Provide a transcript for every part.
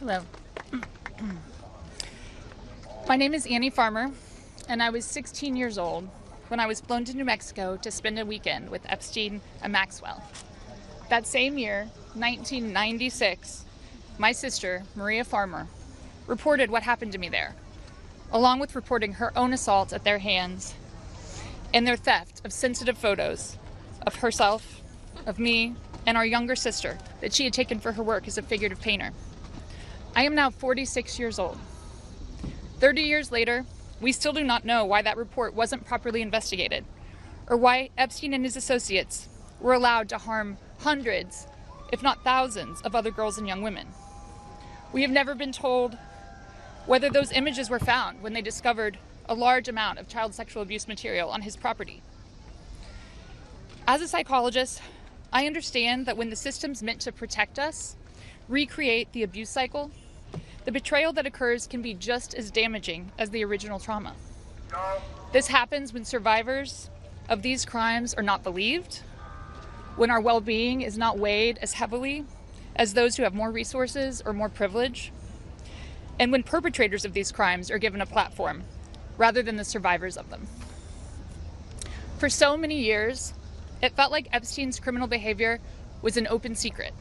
Hello. My name is Annie Farmer, and I was 16 years old when I was flown to New Mexico to spend a weekend with Epstein and Maxwell. That same year, 1996, my sister, Maria Farmer, reported what happened to me there, along with reporting her own assault at their hands and their theft of sensitive photos of herself, of me, and our younger sister that she had taken for her work as a figurative painter. I am now 46 years old. 30 years later, we still do not know why that report wasn't properly investigated, or why Epstein and his associates were allowed to harm hundreds, if not thousands, of other girls and young women. We have never been told whether those images were found when they discovered a large amount of child sexual abuse material on his property. As a psychologist, I understand that when the systems meant to protect us recreate the abuse cycle, the betrayal that occurs can be just as damaging as the original trauma. This happens when survivors of these crimes are not believed, when our well-being is not weighed as heavily as those who have more resources or more privilege, and when perpetrators of these crimes are given a platform rather than the survivors of them. For so many years, it felt like Epstein's criminal behavior was an open secret.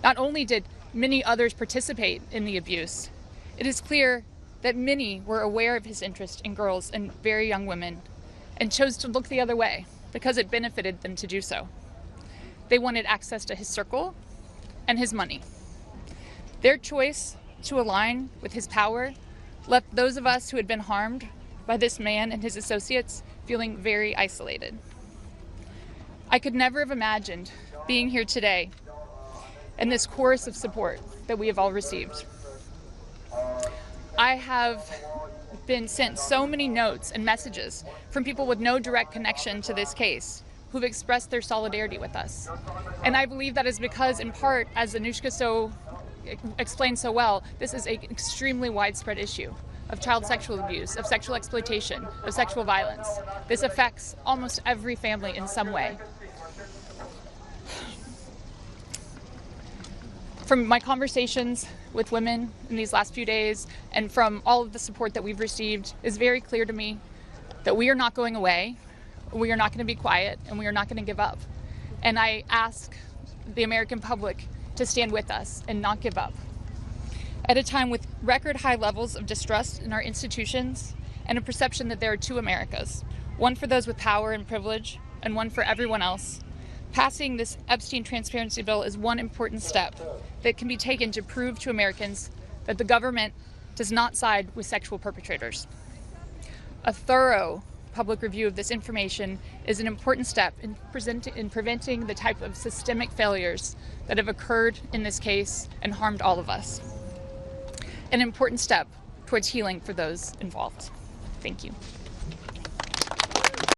Not only did many others participate in the abuse, it is clear that many were aware of his interest in girls and very young women and chose to look the other way because it benefited them to do so. They wanted access to his circle and his money. Their choice to align with his power left those of us who had been harmed by this man and his associates feeling very isolated. I could never have imagined being here today and this chorus of support that we have all received. I have been sent so many notes and messages from people with no direct connection to this case who've expressed their solidarity with us. And I believe that is because, in part, as Anushka explained so well, this is an extremely widespread issue of child sexual abuse, of sexual exploitation, of sexual violence. This affects almost every family in some way. From my conversations with women in these last few days and from all of the support that we've received, it's very clear to me that we are not going away, we are not going to be quiet, and we are not going to give up. And I ask the American public to stand with us and not give up. At a time with record high levels of distrust in our institutions and a perception that there are two Americas, one for those with power and privilege and one for everyone else, passing this Epstein transparency bill is one important step that can be taken to prove to Americans that the government does not side with sexual perpetrators. A thorough public review of this information is an important step in preventing the type of systemic failures that have occurred in this case and harmed all of us. An important step towards healing for those involved. Thank you.